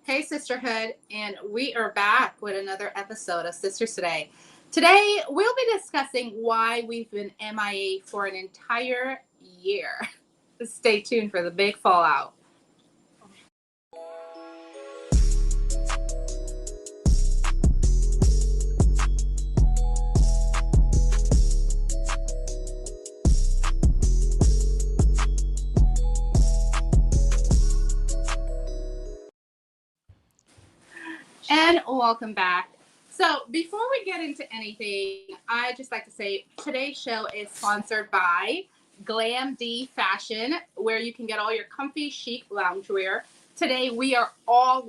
Hey, Sisterhood, and we are back with another episode of Sisters Today. Today, we'll be discussing why we've been MIA for an entire year. Stay tuned for the big fallout. And welcome back. So, before we get into anything, I just like to say today's show is sponsored by Glam D Fashion, where you can get all your comfy, chic loungewear. Today, we're all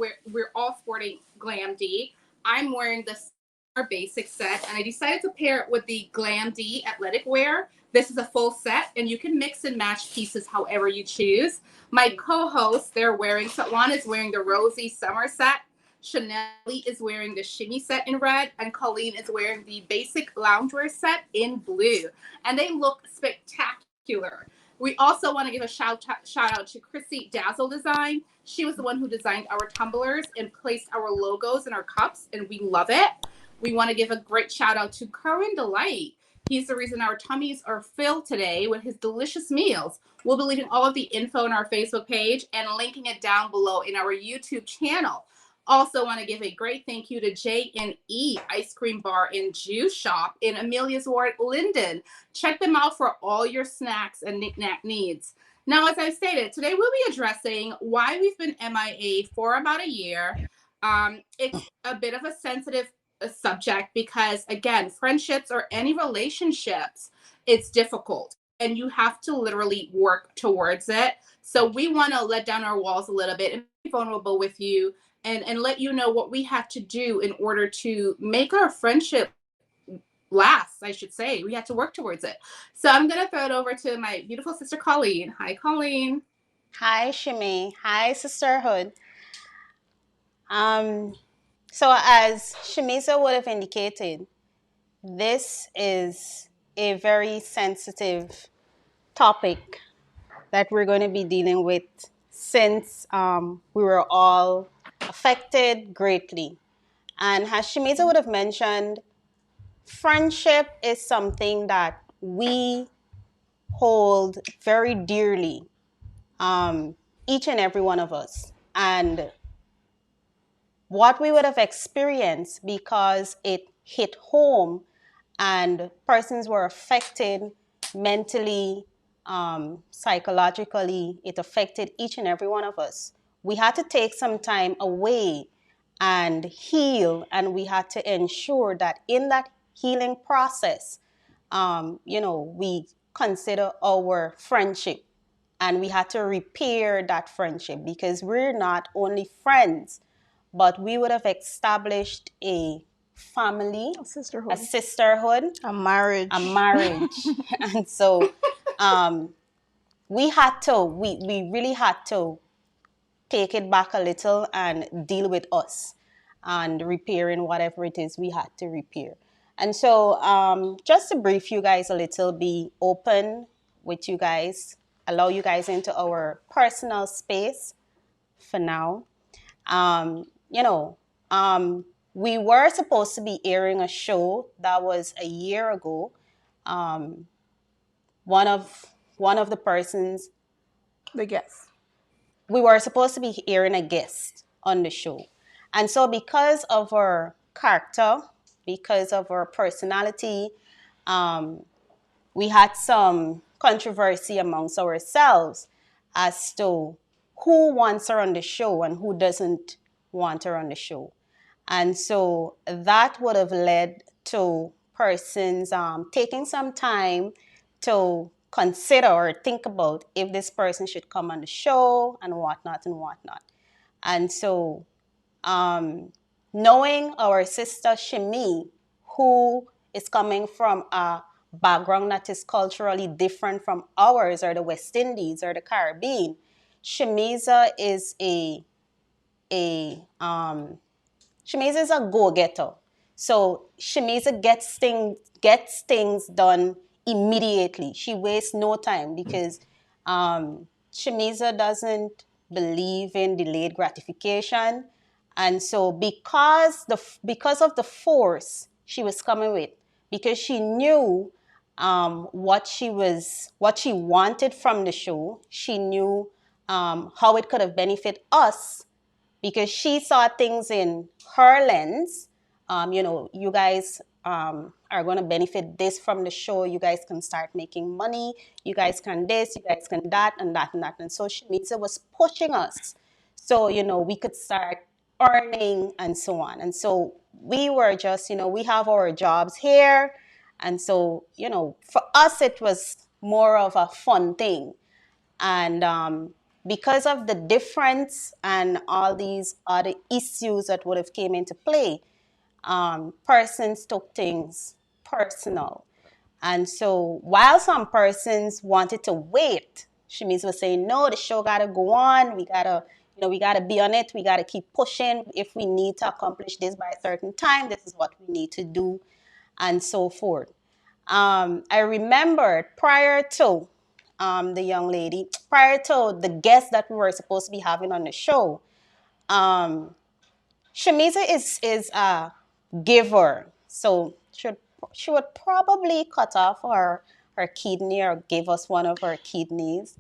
sporting Glam D. I'm wearing the Summer Basic set, and I decided to pair it with the Glam D Athletic Wear. This is a full set, and you can mix and match pieces however you choose. My co-host, Juan is wearing the Rosy Summer set. Chanel is wearing the shimmy set in red, and Colleen is wearing the basic loungewear set in blue. And they look spectacular. We also want to give a shout out to Chrissy Dazzle Design. She was the one who designed our tumblers and placed our logos in our cups, and we love it. We want to give a great shout out to Curran Delight. He's the reason our tummies are filled today with his delicious meals. We'll be leaving all of the info on our Facebook page and linking it down below in our YouTube channel. Also want to give a great thank you to J&E Ice Cream Bar and Juice Shop in Amelia's Ward, Linden. Check them out for all your snacks and knick-knack needs. Now, as I stated, today we'll be addressing why we've been MIA for about a year. It's a bit of a sensitive subject because, again, friendships or any relationships, it's difficult. And you have to literally work towards it. So we want to let down our walls a little bit and be vulnerable with you and let you know what we have to do in order to make our friendship last, I should say. We have to work towards it. So I'm going to throw it over to my beautiful sister, Colleen. Hi, Colleen. Hi, Shimmy. Hi, Sisterhood. So as Shamiza would have indicated, this is a very sensitive topic that we're going to be dealing with since we were all affected greatly. And as Shamiza would have mentioned, friendship is something that we hold very dearly, each and every one of us. And what we would have experienced because it hit home and persons were affected mentally, psychologically, it affected each and every one of us. We had to take some time away and heal, and we had to ensure that in that healing process, we consider our friendship and we had to repair that friendship because we're not only friends, but we would have established a family, a sisterhood, a marriage. And so we really had to take it back a little and deal with us and repairing whatever it is we had to repair. And so just to brief you guys a little, be open with you guys, allow you guys into our personal space for now. We were supposed to be airing a show that was a year ago. One of the persons, The guest. we were supposed to be airing a guest on the show. And so because of her character, because of her personality, we had some controversy amongst ourselves as to who wants her on the show and who doesn't want her on the show. And so that would have led to persons taking some time to consider or think about if this person should come on the show and whatnot and whatnot. And so knowing our sister Shimi, who is coming from a background that is culturally different from ours or the West Indies or the Caribbean, Shamiza is Shamiza is a go-getter. So Shamiza gets things done immediately. She wastes no time because Shamiza doesn't believe in delayed gratification. And so because of the force she was coming with, because she knew what she wanted from the show, she knew how it could have benefited us, because she saw things in her lens. You guys are going to benefit this from the show. You guys can start making money. You guys can this, you guys can that, and that, and that. And social media was pushing us. So, we could start earning and so on. And so we were just, we have our jobs here. And so, for us, it was more of a fun thing. And because of the difference and all these other issues that would have came into play, persons took things personal. And so while some persons wanted to wait, Shamiz was saying, no, the show gotta go on. We gotta be on it. We gotta keep pushing. If we need to accomplish this by a certain time, this is what we need to do, and so forth. I remembered prior to the guest that we were supposed to be having on the show, Shamiza is a giver. So she would probably cut off her kidney or give us one of her kidneys.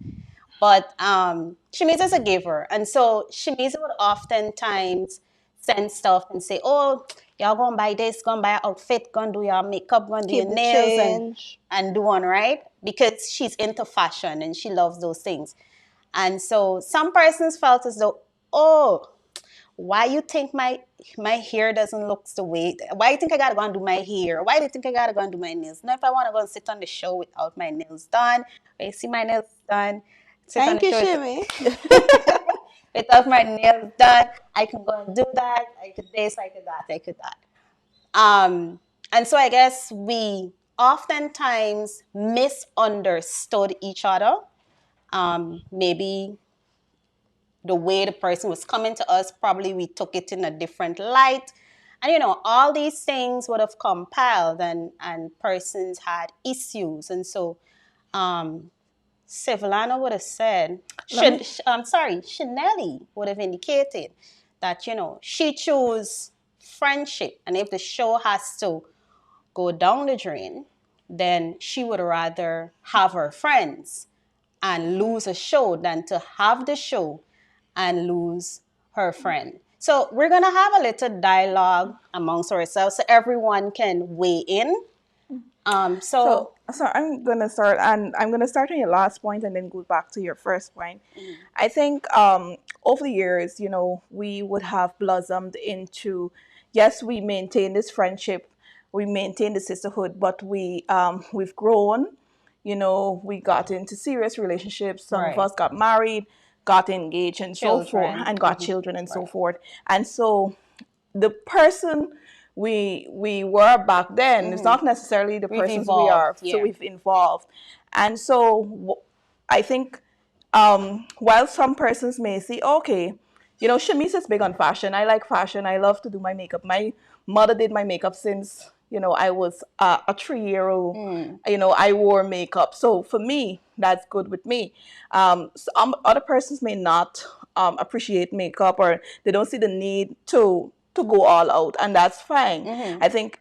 But Shamiza is a giver. And so Shamiza would oftentimes send stuff and say, oh, y'all gonna buy this, gonna buy an outfit, gonna do your makeup, gonna do Keep your the nails change. and do on, right? Because she's into fashion and she loves those things. And so some persons felt as though, oh, why you think my hair doesn't look the way? Why you think I gotta go and do my hair? Why do you think I gotta go and do my nails? Now, if I want to go and sit on the show without my nails done, or you see my nails done, sit on Thank the you, show Shimmy. without my nails done, I can go and do that. I could this, I could that, I could that. And so I guess we oftentimes misunderstood each other. Maybe the way the person was coming to us, probably we took it in a different light. And, all these things would have compiled and persons had issues. And so Sivalana would have said, Chanelli would have indicated that, she chose friendship. And if the show has to go down the drain, then she would rather have her friends and lose a show than to have the show and lose her friend. So we're going to have a little dialogue amongst ourselves so everyone can weigh in. So I'm going to start, and I'm going to start on your last point and then go back to your first point. I think over the years, we would have blossomed into, yes, we maintain this friendship, we maintain the sisterhood, but we've grown. We got into serious relationships. Some of us got married, got engaged, and so forth, and got children and so forth. And so the person we were back then is not necessarily the persons we are. Yeah. So we've evolved. And so I think while some persons may say, okay, Shamiz is big on fashion. I like fashion. I love to do my makeup. My mother did my makeup since I was a 3-year-old. I wore makeup. So for me, that's good with me. Some other persons may not appreciate makeup, or they don't see the need to go all out, and that's fine. I think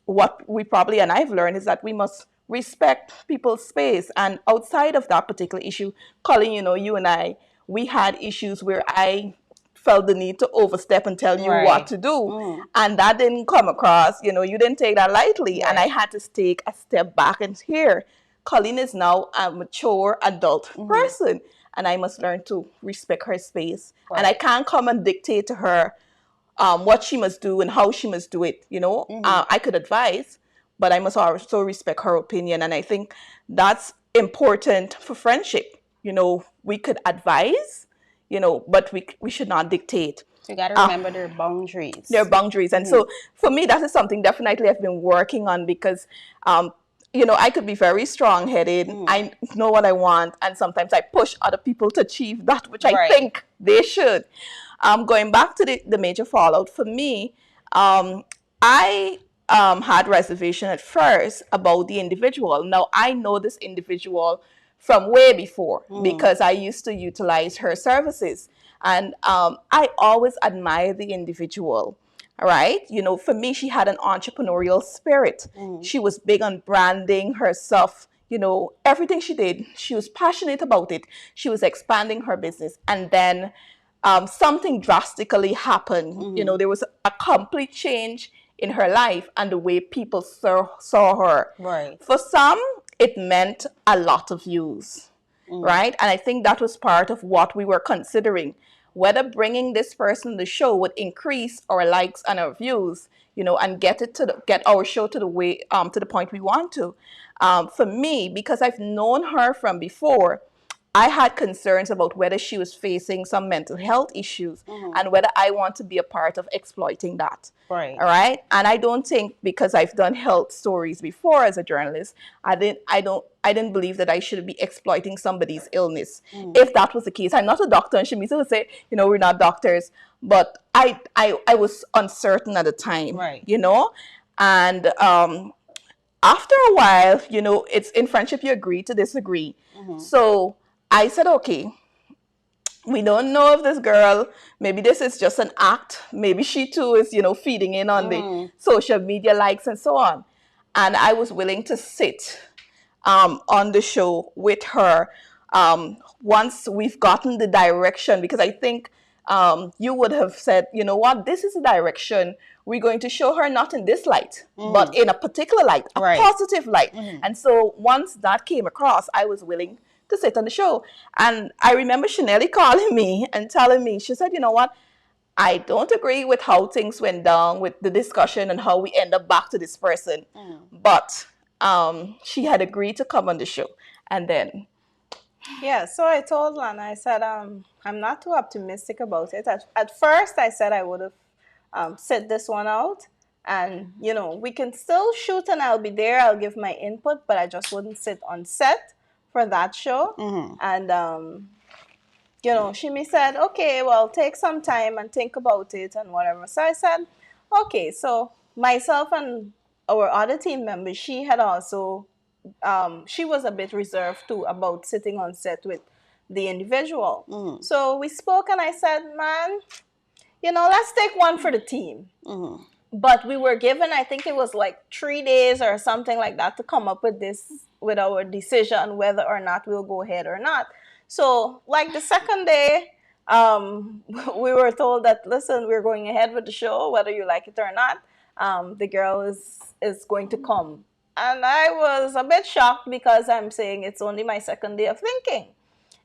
what we probably, and I've learned, is that we must respect people's space. And outside of that particular issue, Colin, you and I, we had issues where I felt the need to overstep and tell you what to do. And that didn't come across, you didn't take that lightly. And I had to take a step back and here, Colleen is now a mature adult person. And I must learn to respect her space. And I can't come and dictate to her what she must do and how she must do it. I could advise, but I must also respect her opinion. And I think that's important for friendship. We could advise, but we should not dictate. So you got to remember their boundaries. Their boundaries. And so for me, that is something definitely I've been working on, because, I could be very strong-headed. I know what I want. And sometimes I push other people to achieve that which I think they should. Going back to the major fallout, for me, I had reservation at first about the individual. Now, I know this individual from way before because I used to utilize her services. And I always admire the individual. All right. You know, for me, she had an entrepreneurial spirit. She was big on branding herself. You know, everything she did, she was passionate about it. She was expanding her business. And then something drastically happened. You know, there was a complete change in her life and the way people saw her. Right. For some, it meant a lot of views, right? And I think that was part of what we were considering, whether bringing this person to the show would increase our likes and our views, you know, and get our show to the way to the point we want to. For me, because I've known her from before, I had concerns about whether she was facing some mental health issues and whether I want to be a part of exploiting that. Right. All right. And I don't think, because I've done health stories before as a journalist, I didn't believe that I should be exploiting somebody's illness. If that was the case, I'm not a doctor, and Shamisa would say, you know, we're not doctors, but I was uncertain at the time. Right. You know, and after a while, you know, it's in friendship, you agree to disagree. So I said, okay, we don't know if this girl, maybe this is just an act. Maybe she too is, you know, feeding in on the social media likes and so on. And I was willing to sit on the show with her once we've gotten the direction, because I think you would have said, you know what, this is the direction we're going to show her, not in this light, but in a particular light, a positive light. And so once that came across, I was willing to sit on the show. And I remember Chanelly calling me and telling me, she said, you know what, I don't agree with how things went down with the discussion and how we end up back to this person. But she had agreed to come on the show. And then yeah, so I told Lana, I said, I'm not too optimistic about it. At first, I said I would have set this one out. And, you know, we can still shoot and I'll be there. I'll give my input, but I just wouldn't sit on set for that show. And, you know, Shimi said, okay, well, take some time and think about it and whatever. So I said, okay. So myself and our other team members, she had also, she was a bit reserved too about sitting on set with the individual. So we spoke and I said, man, you know, let's take one for the team. But we were given, I think it was like 3 days or something like that to come up with our decision whether or not we'll go ahead or not. So like the second day, we were told that, listen, we're going ahead with the show, whether you like it or not. The girl is going to come. And I was a bit shocked because I'm saying it's only my second day of thinking.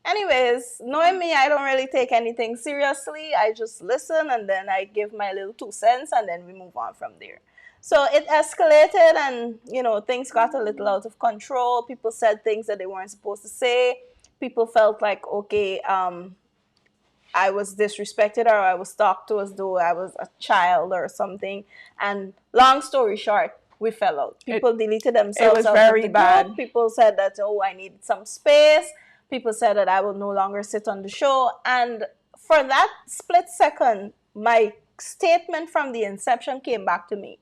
Anyways, knowing me, I don't really take anything seriously. I just listen and then I give my little 2 cents and then we move on from there. So it escalated and, you know, things got a little out of control. People said things that they weren't supposed to say. People felt like, okay, I was disrespected or I was talked to as though I was a child or something. And long story short, we fell out. People deleted themselves. It was out very of the bad. group. People said that, oh, I needed some space. People said that I will no longer sit on the show. And for that split second, my statement from the inception came back to me.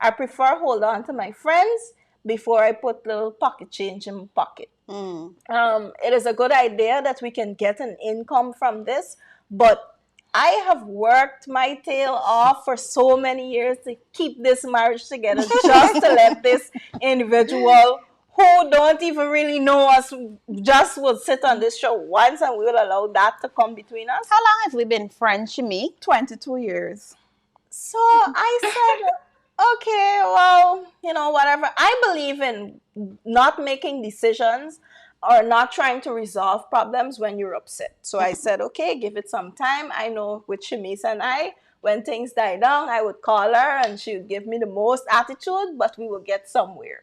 I prefer hold on to my friends before I put little pocket change in my pocket. It is a good idea that we can get an income from this, but I have worked my tail off for so many years to keep this marriage together just to let this individual who don't even really know us just would sit on this show once and we will allow that to come between us. How long have we been friends, Shimi? 22 years. So I said, okay, well, you know, whatever. I believe in not making decisions or not trying to resolve problems when you're upset. So I said, okay, give it some time. I know with Shamise and I, when things die down, I would call her and she would give me the most attitude, but we will get somewhere.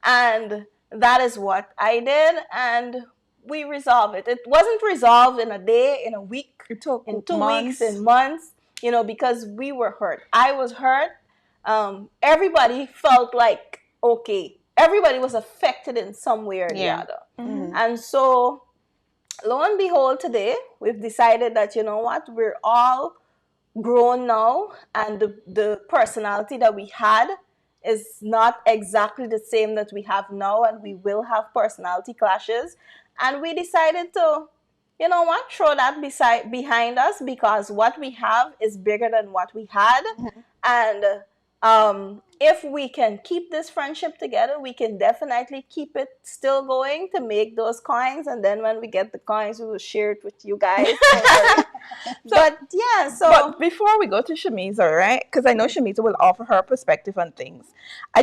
And that is what I did, and we resolved it. It wasn't resolved in a day, in a week, It took in 2 months. weeks, in months, you know, because we were hurt. I was hurt. Everybody felt like, okay, everybody was affected in some way or the other. And so, lo and behold, today, we've decided that, you know what, we're all grown now, and the personality that we had is not exactly the same that we have now, and we will have personality clashes. And we decided to, you know what, throw that behind us, because what we have is bigger than what we had. And if we can keep this friendship together, we can definitely keep it still going to make those coins. And then when we get the coins, we will share it with you guys. But yeah, so. But before we go to Shamisa, right? Because I know Shamisa will offer her perspective on things. I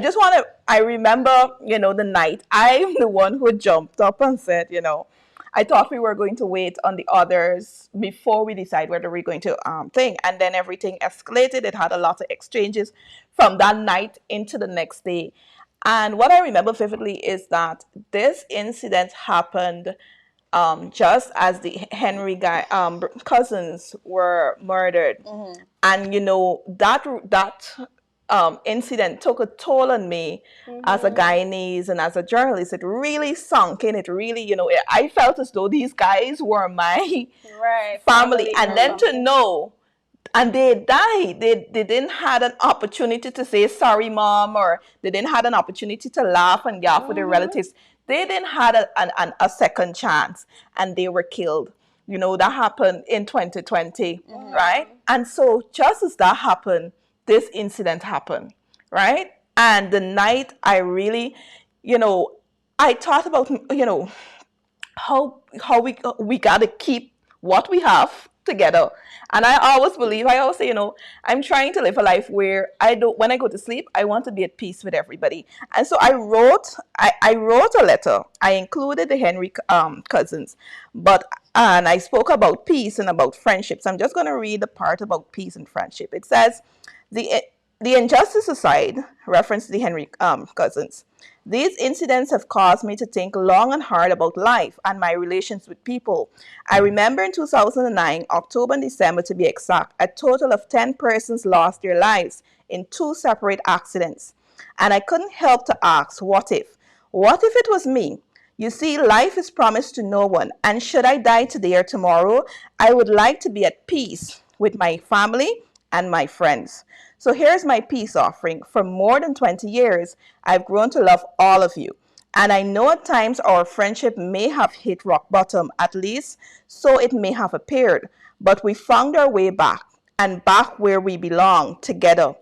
remember, the night I'm the one who jumped up and said, I thought we were going to wait on the others before we decide whether we're going to thing. And then everything escalated. It had a lot of exchanges from that night into the next day. And what I remember vividly is that this incident happened just as the Henry cousins were murdered. And that incident took a toll on me as a Guyanese and as a journalist. It really sunk in. It really, I felt as though these guys were my family. And then to know, and they died. They didn't have an opportunity to say sorry, mom, or they didn't have an opportunity to laugh and laugh with their relatives. They didn't have a second chance, and they were killed. That happened in 2020, right? And so just as that happened, this incident happened, right? And the night I really, I thought about, how we got to keep what we have together. And I always say, I'm trying to live a life where when I go to sleep, I want to be at peace with everybody. And so I wrote a letter. I included the Henry cousins, and I spoke about peace and about friendships. I'm just going to read the part about peace and friendship. It says, the injustice aside, reference to the Henry cousins, these incidents have caused me to think long and hard about life and my relations with people. I remember in 2009, October and December to be exact, a total of 10 persons lost their lives in 2 separate accidents. And I couldn't help to ask, what if? What if it was me? You see, life is promised to no one, and should I die today or tomorrow, I would like to be at peace with my family and my friends. So here's my peace offering. For more than 20 years, I've grown to love all of you. And I know at times our friendship may have hit rock bottom, at least so it may have appeared. But we found our way back, and back where we belong, together.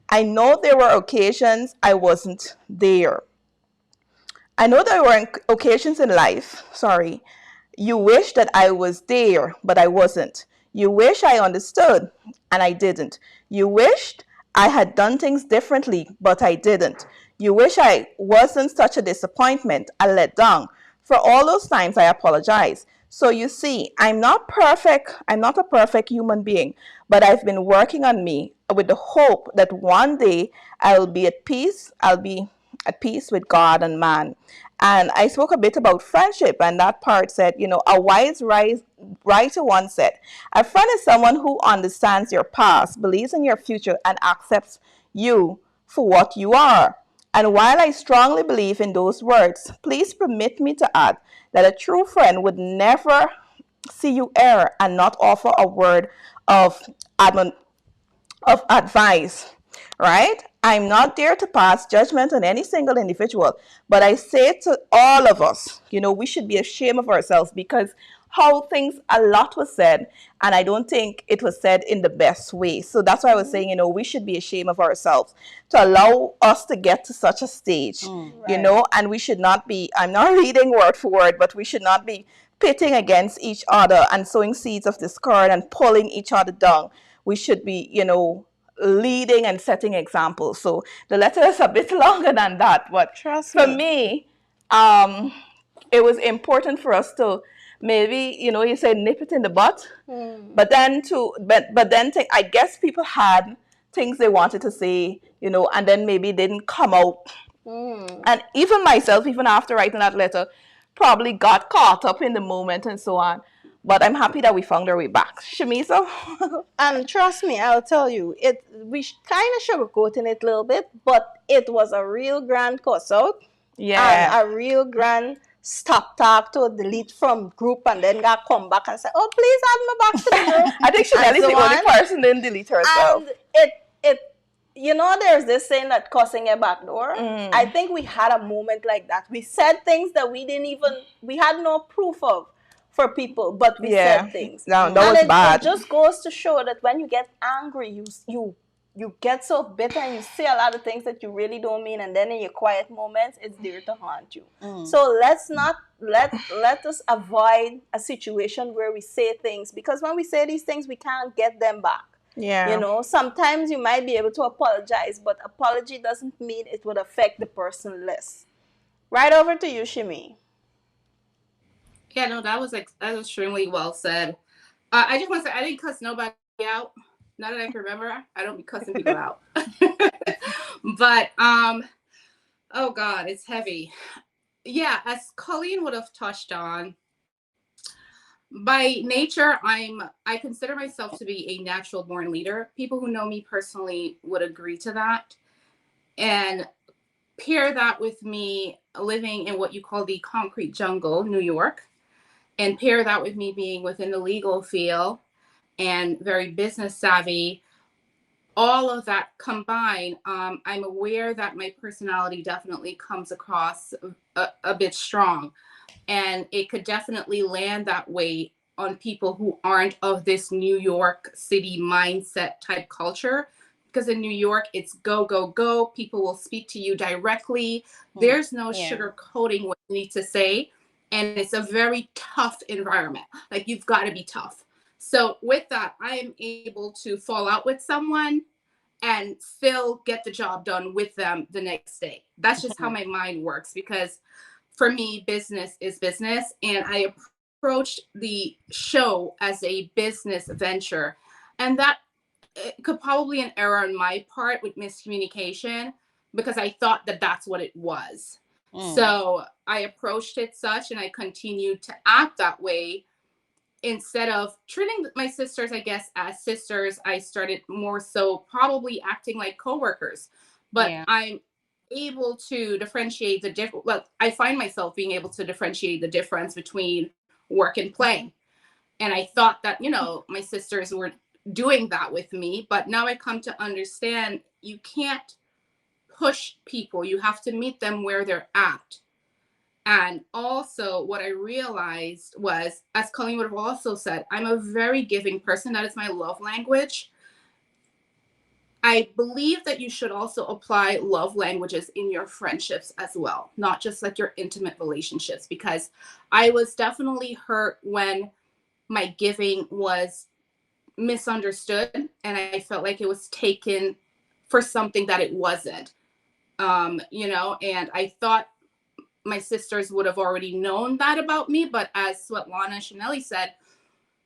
I know there were occasions I wasn't there. I know there were occasions in life, you wish that I was there, but I wasn't. You wish I understood, and I didn't. You wished I had done things differently, but I didn't. You wish I wasn't such a disappointment, a letdown. For all those times, I apologize. So you see, I'm not perfect. I'm not a perfect human being, but I've been working on me with the hope that one day I'll be at peace. I'll be at peace with God and man. And I spoke a bit about friendship, and that part said, a wise writer once said, a friend is someone who understands your past, believes in your future, and accepts you for what you are. And while I strongly believe in those words, please permit me to add that a true friend would never see you err and not offer a word of advice, right? I'm not there to pass judgment on any single individual, but I say to all of us, we should be ashamed of ourselves because a lot was said, and I don't think it was said in the best way. So that's why I was saying, we should be ashamed of ourselves to allow us to get to such a stage, and we should not be, I'm not reading word for word, but we should not be pitting against each other and sowing seeds of discord and pulling each other down. We should be, leading and setting examples. So the letter is a bit longer than that, but for me, it was important for us to maybe, you say nip it in the butt, but then I guess people had things they wanted to say, and then maybe didn't come out. And even myself, even after writing that letter, probably got caught up in the moment and so on. But I'm happy that we found our way back. Shamisa? And trust me, I'll tell you, we kind of sugarcoating it a little bit, but it was a real grand cuss out. Yeah. And a real grand stop talk to delete from group and then got come back and say, oh, please add me back to the group. I think Chanel is the only person that didn't delete herself. And there's this saying that cussing a back door. I think we had a moment like that. We said things that we had no proof of for people, but we Yeah. said things. That And was bad. it just goes to show that when you get angry, you get so bitter and you say a lot of things that you really don't mean, and then in your quiet moments, it's there to haunt you. So let's not let us avoid a situation where we say things, because when we say these things, we can't get them back. Yeah. You know, sometimes you might be able to apologize, but apology doesn't mean it would affect the person less. Right over to you, Shimi. Yeah, no, that was extremely well said. I just want to say I didn't cuss nobody out. Not that I can remember, I don't be cussing people out. But oh God, it's heavy. Yeah, as Colleen would have touched on, by nature, I consider myself to be a natural born leader. People who know me personally would agree to that. And pair that with me living in what you call the concrete jungle, New York, and pair that with me being within the legal field and very business savvy, all of that combined, I'm aware that my personality definitely comes across a bit strong, and it could definitely land that way on people who aren't of this New York City mindset type culture. Because in New York, it's go, go, go. People will speak to you directly. There's no sugarcoating what you need to say. And it's a very tough environment. Like, you've got to be tough. So with that, I am able to fall out with someone and still get the job done with them the next day. That's just how my mind works, because for me, business is business. And I approached the show as a business venture. And that could probably an error on my part with miscommunication, because I thought that that's what it was. So I approached it such, and I continued to act that way. Instead of treating my sisters, I guess, as sisters, I started more so probably acting like coworkers. But I'm able to differentiate the difference. Well, I find myself being able to differentiate the difference between work and play. And I thought that, you know, my sisters were doing that with me. But now I come to understand you can't push people. You have to meet them where they're at. And also what I realized was, as Colleen would have also said, I'm a very giving person. That is my love language. I believe that you should also apply love languages in your friendships as well, not just like your intimate relationships, because I was definitely hurt when my giving was misunderstood and I felt like it was taken for something that it wasn't. You know, and I thought my sisters would have already known that about me, but as Svetlana and Chanelli said,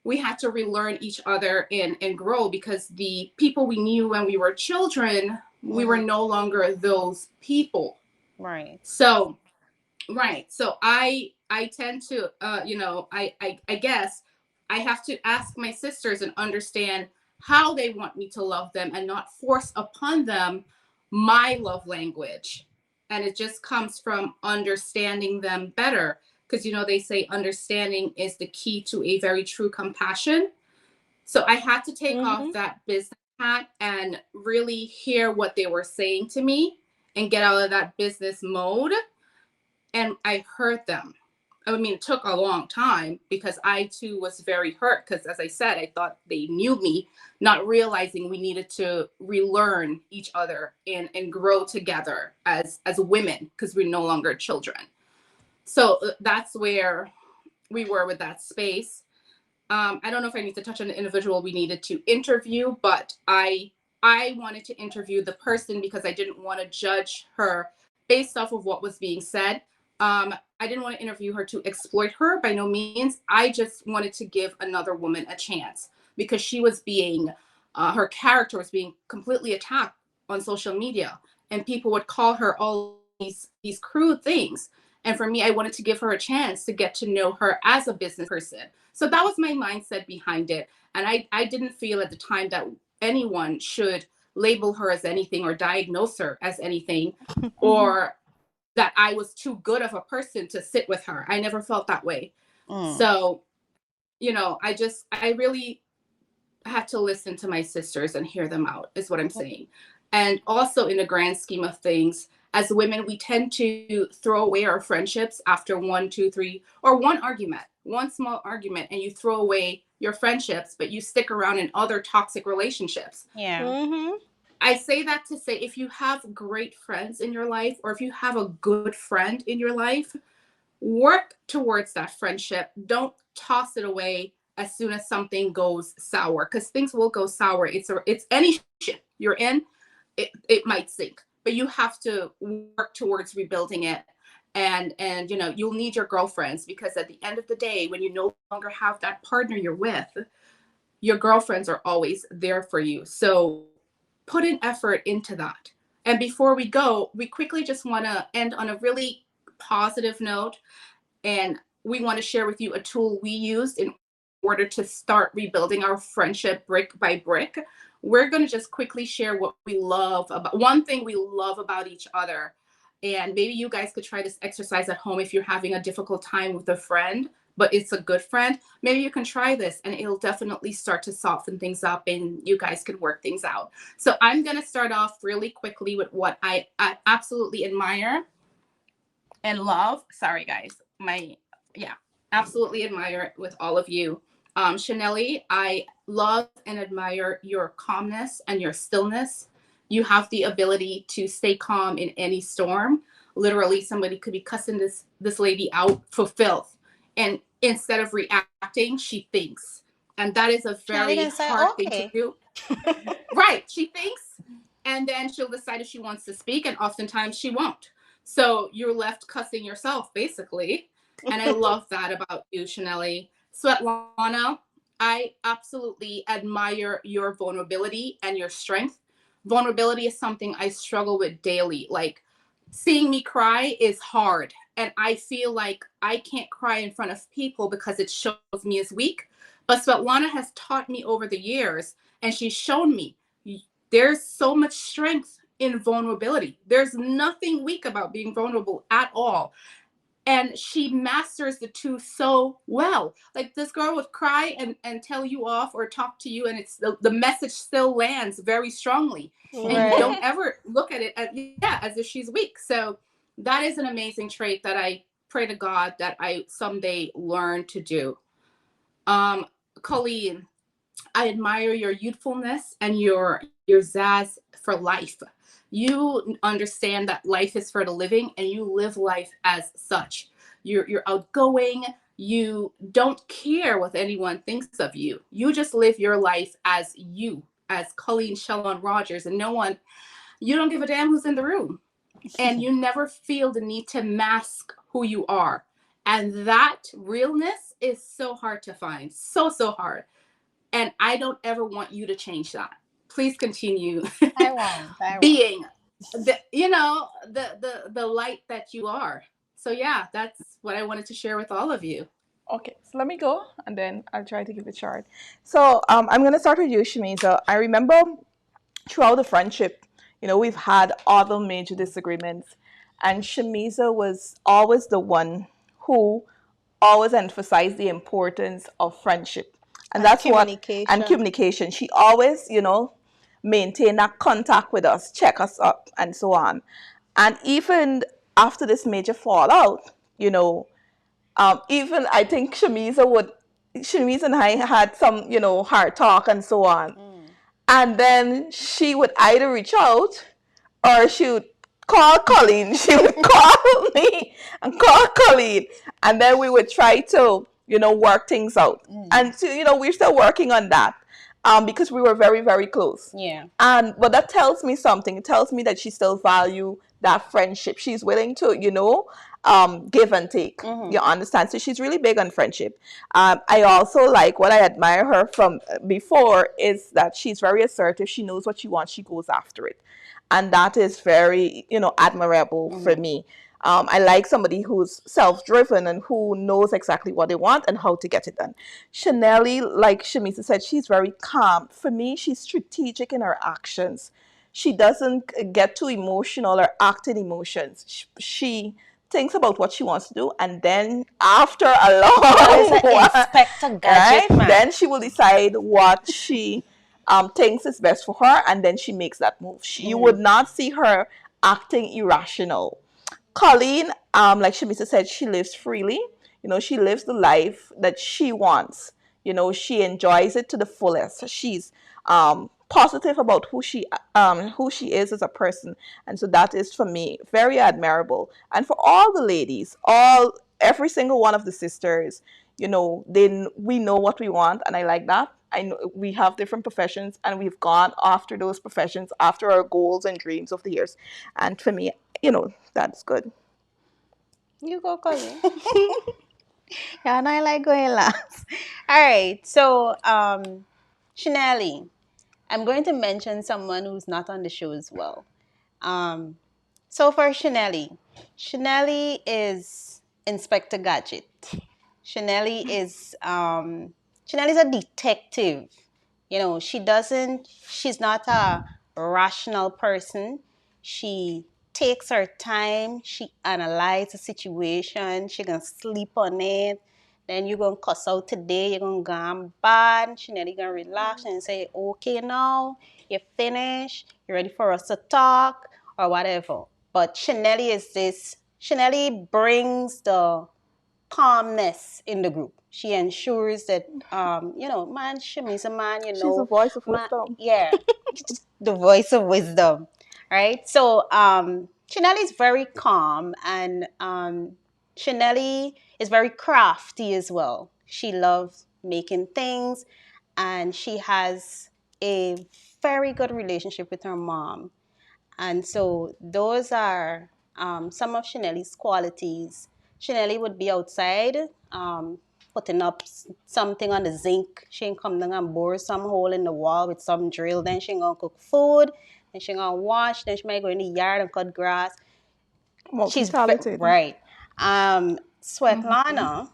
we had to relearn each other and grow, because the people we knew when we were children, we were no longer those people. Right. So I tend to, you know, I guess I have to ask my sisters and understand how they want me to love them and not force upon them my love language. And it just comes from understanding them better. Because, you know, they say understanding is the key to a very true compassion. So I had to take off that business hat and really hear what they were saying to me and get out of that business mode. And I heard them. I mean, it took a long time, because I too was very hurt, because as I said, I thought they knew me, not realizing we needed to relearn each other and grow together as women, because we're no longer children. So that's where we were with that space. I don't know if I need to touch on the individual we needed to interview, but I wanted to interview the person because I didn't want to judge her based off of what was being said. I didn't want to interview her to exploit her, by no means. I just wanted to give another woman a chance, because she was being, her character was being completely attacked on social media, and people would call her all these crude things. And for me, I wanted to give her a chance to get to know her as a business person. So that was my mindset behind it. And I didn't feel at the time that anyone should label her as anything or diagnose her as anything, or that I was too good of a person to sit with her. I never felt that way. So, you know, I really had to listen to my sisters and hear them out, is what I'm saying. And also, in the grand scheme of things, as women, we tend to throw away our friendships after 1, 2, 3, or one argument. one small argument and you throw away your friendships, but you stick around in other toxic relationships. Yeah. Mm-hmm. I say that to say, if you have great friends in your life, or if you have a good friend in your life, work towards that friendship. Don't toss it away as soon as something goes sour, because things will go sour. It's any ship you're in, it might sink, but you have to work towards rebuilding it. And you know, you'll need your girlfriends, because at the end of the day, when you no longer have that partner you're with, your girlfriends are always there for you. So put an effort into that. And before we go, we quickly just want to end on a really positive note. And we want to share with you a tool we used in order to start rebuilding our friendship brick by brick. We're going to just quickly share what we love about one thing we love about each other. And maybe you guys could try this exercise at home if you're having a difficult time with a friend, but it's a good friend. Maybe you can try this and it'll definitely start to soften things up and you guys can work things out. So I'm going to start off really quickly with what I absolutely admire and love. Sorry, guys. Absolutely admire it with all of you. Chanelli, I love and admire your calmness and your stillness. You have the ability to stay calm in any storm. Literally, somebody could be cussing this lady out for filth, and instead of reacting, she thinks, and that is a very hard thing to do. Right? She thinks, and then she'll decide if she wants to speak, and oftentimes she won't. So you're left cussing yourself, basically. And I love that about you, Chanelli. Svetlana, I absolutely admire your vulnerability and your strength. Vulnerability is something I struggle with daily. Like, seeing me cry is hard. And I feel like I can't cry in front of people because it shows me as weak. But Svetlana has taught me over the years, and she's shown me there's so much strength in vulnerability. There's nothing weak about being vulnerable at all. And she masters the two so well. Like, this girl would cry and tell you off or talk to you, and it's the message still lands very strongly. Right. And you don't ever look at it as if she's weak. So that is an amazing trait that I pray to God that I someday learn to do. Colleen, I admire your youthfulness and your zazz for life. You understand that life is for the living, and you live life as such. You're outgoing. You don't care what anyone thinks of you. You just live your life as you, as Colleen Shellon Rogers, and you don't give a damn who's in the room. And you never feel the need to mask who you are. And that realness is so hard to find. So hard. And I don't ever want you to change that. Please continue being the light that you are. So yeah, that's what I wanted to share with all of you. Okay, so let me go and then I'll try to keep it short. So I'm going to start with you, Shamiza. I remember throughout the friendship, we've had other major disagreements, and Shamiza was always the one who always emphasized the importance of friendship. And that's communication. She always, maintain that contact with us, check us up, and so on. And even after this major fallout, even I think Shamiza and I had some, hard talk and so on. And then she would either reach out or she would call Colleen. She would call me and call Colleen. And then we would try to, work things out. And, we're still working on that. Because we were very, very close. Yeah. But that tells me something. It tells me that she still values that friendship. She's willing to, give and take. You understand? So she's really big on friendship. I also like what I admire her from before is that she's very assertive. She knows what she wants. She goes after it. And that is very, admirable for me. I like somebody who's self-driven and who knows exactly what they want and how to get it done. Chanelli, like Shamisa said, she's very calm. For me, she's strategic in her actions. She doesn't get too emotional or act in emotions. She thinks about what she wants to do, and then after a long Inspector Gadget, right, then she will decide what she thinks is best for her, and then she makes that move. You would not see her acting irrational. Colleen, like Shamisa said, she lives freely. She lives the life that she wants. She enjoys it to the fullest. She's positive about who she is as a person, and so that is for me very admirable. And for all the ladies, every single one of the sisters, we know what we want, and I like that. I know we have different professions, and we've gone after those professions, after our goals and dreams of the years. And for me, that's good. You go, Colleen. Yeah, and I like going last. All right. So, Chanelly, I'm going to mention someone who's not on the show as well. So for Chanelly is Inspector Gadget. Chanelly is Chanelly's a detective. She's not a rational person. She takes her time, she analyzes the situation, she gonna sleep on it. Then you're gonna cuss out today, you're gonna go bad. Chanelly gonna relax and say, okay now, you're finished, you're ready for us to talk or whatever. But Chanelly brings the calmness in the group. She ensures that, man, Shami's a man, She's a voice of wisdom. Yeah, the voice of wisdom, right? So, Chanelli is very calm, and Chanelli is very crafty as well. She loves making things, and she has a very good relationship with her mom. And so those are some of Chanelli's qualities. Chanelli would be outside putting up something on the zinc. She ain't come down and bore some hole in the wall with some drill. Then she ain't gonna cook food. Then she ain't gonna wash. Then she might go in the yard and cut grass. She's Multi-talented. right. Svetlana.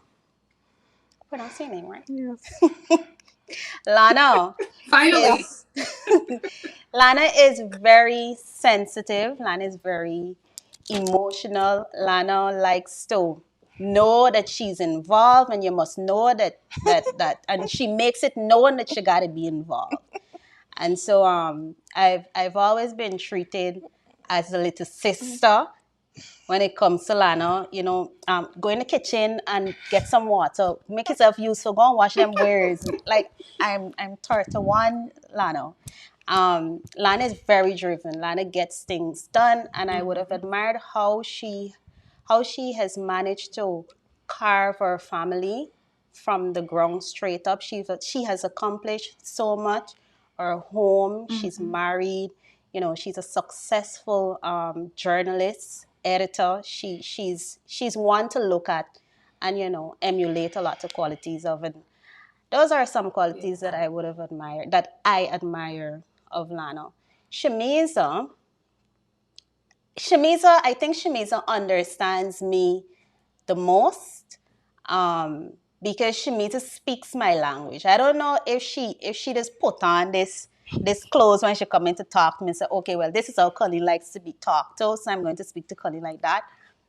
Pronounce your name right? Yes. Lana. Finally. Lana is very sensitive. Lana is very emotional. Lana likes to know that she's involved, and you must know that and she makes it known that she got to be involved. And so I've always been treated as a little sister when it comes to Lana. Go in the kitchen and get some water. Make yourself useful. Go and wash them wares. Like I'm 31, Lana. Lana is very driven. Lana gets things done, and I would have admired how she has managed to carve her family from the ground straight up. She has accomplished so much. Her home, she's married. She's a successful journalist, editor. She's one to look at and emulate a lot of qualities of it. Those are some qualities that I would have admired, that I admire of Lana. Shamiza, I think Shamiza understands me the most because Shamiza speaks my language. I don't know if she just put on this clothes when she come in to talk to me and say, okay, well, this is how Colleen likes to be talked to, so I'm going to speak to Colleen like that.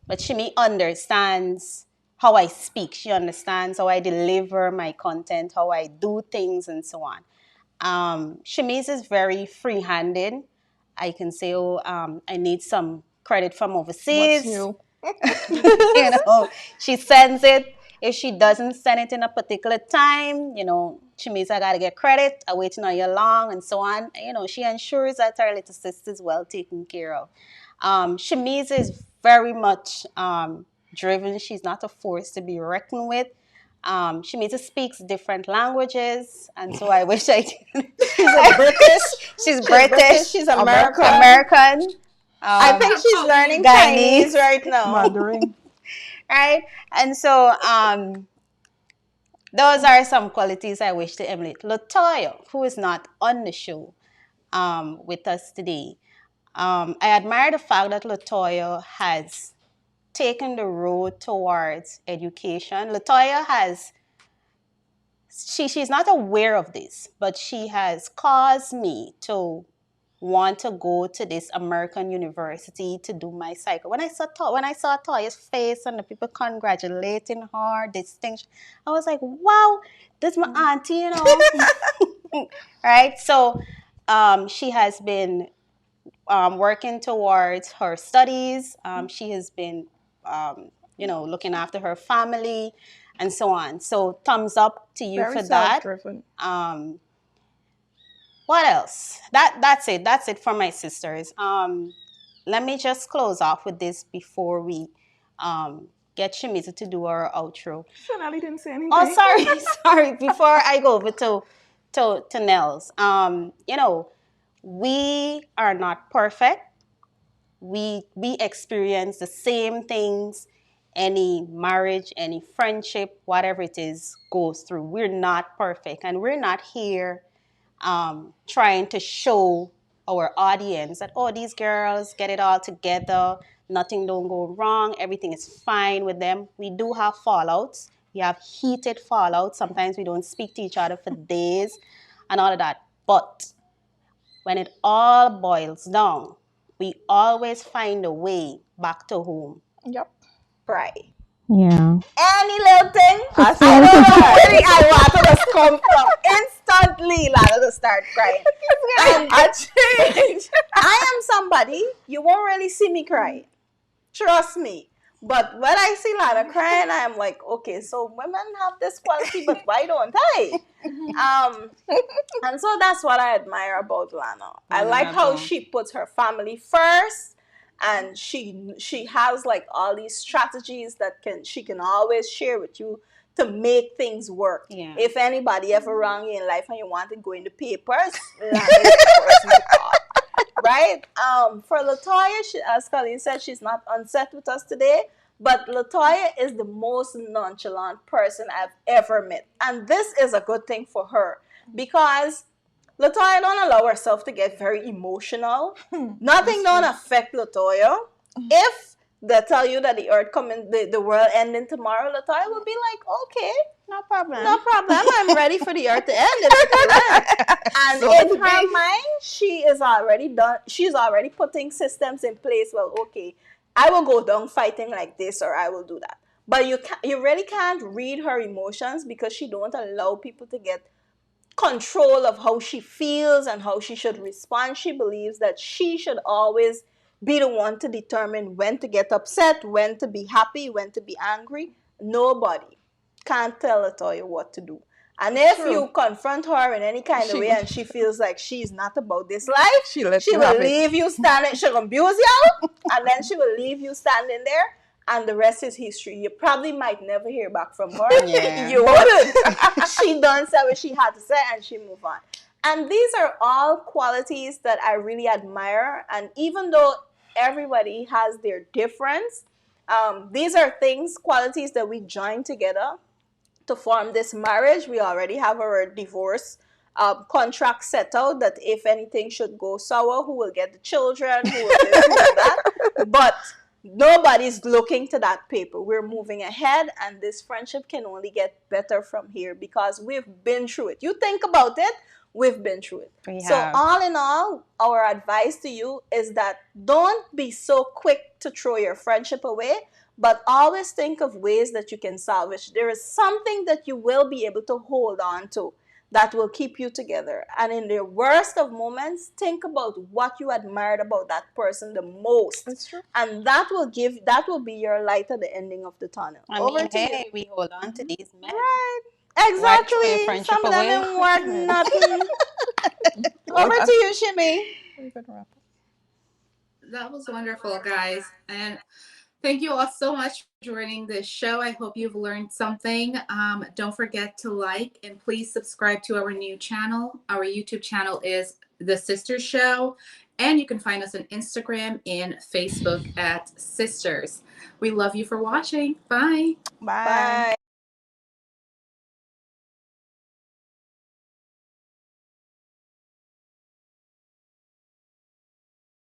But Shami understands how I speak. She understands how I deliver my content, how I do things, and so on. Shamiz is very free-handed. I can say, I need some credit from overseas. What's new? She sends it. If she doesn't send it in a particular time, Shamiz, I gotta get credit. I'm waiting on you long, and so on. She ensures that her little sister is well taken care of. Shamiz is very much driven. She's not a force to be reckoned with. Shamiza speaks different languages, and so I wish I could. She's British. She's American. I think she's learning Chinese right now. Mandarin. Right? And so those are some qualities I wish to emulate. Latoya, who is not on the show with us today, I admire the fact that Latoya has taken the road towards education. Latoya she's not aware of this, but she has caused me to want to go to this American university to do my cycle. When I saw Toya's face and the people congratulating her distinction, I was like, wow, this is my auntie, Right? So she has been working towards her studies. She has been looking after her family and so on. So thumbs up to you Very for that. self-driven. What else? That's it. That's it for my sisters. Let me just close off with this before we get Shemisa to do our outro. Sonali didn't say anything. Oh, sorry. Before I go over to Nels, we are not perfect. We experience the same things any marriage, any friendship, whatever it is, goes through. We're not perfect, and we're not here trying to show our audience that, oh, these girls get it all together, nothing don't go wrong, everything is fine with them. We do have fallouts. We have heated fallouts. Sometimes we don't speak to each other for days and all of that. But when it all boils down, we always find a way back to home. Yep. Right. Yeah. Any little thing, I don't know where I want to just come from. Instantly, Lana to start crying. And I changed. I am somebody, you won't really see me cry. Trust me. But when I see Lana crying, I'm like, okay, so women have this quality, but why don't I? And so that's what I admire about Lana. I like how she puts her family first. And she has like all these strategies that she can always share with you to make things work. Yeah. If anybody ever wrong you in life and you want to go in the papers, Lana is the person to call. Right? For Latoya, as Colleen said, she's not on set with us today, but Latoya is the most nonchalant person I've ever met. And this is a good thing for her because Latoya don't allow herself to get very emotional. Nothing don't affect Latoya. If they tell you that the earth coming, the world ending tomorrow, Latoya will be like, okay, No problem. I'm ready for the earth to end. And so in her mind, she's already putting systems in place. Well, okay, I will go down fighting like this, or I will do that. But you really can't read her emotions because she don't allow people to get control of how she feels and how she should respond. She believes that she should always be the one to determine when to get upset, when to be happy, when to be angry. Nobody can't tell Latoya what to do. And if you confront her in any kind of way and she feels like she's not about this life, she will leave you standing, she'll abuse you, and then she will leave you standing there. And the rest is history. You probably might never hear back from her. Yeah. You wouldn't. She done said what she had to say and she moved on. And these are all qualities that I really admire. And even though everybody has their difference, these are qualities that we join together to form this marriage. We already have our divorce contract set out that if anything should go sour, who will get the children, who will this, who will that. But nobody's looking to that paper. We're moving ahead, and this friendship can only get better from here because we've been through it. You think about it, we've been through it. So all in all, our advice to you is that don't be so quick to throw your friendship away, but always think of ways that you can salvage. There is something that you will be able to hold on to that will keep you together. And in the worst of moments, think about what you admired about that person the most. That's true. And that will be your light at the ending of the tunnel. We hold on to these men. Right. Exactly. Some of them ain't worth nothing. Over to you, Shimmy. That was wonderful, guys. And thank you all so much for joining this show. I hope you've learned something. Don't forget to like and please subscribe to our new channel. Our YouTube channel is The Sisters Show. And you can find us on Instagram and Facebook at Sisters. We love you for watching. Bye. Bye.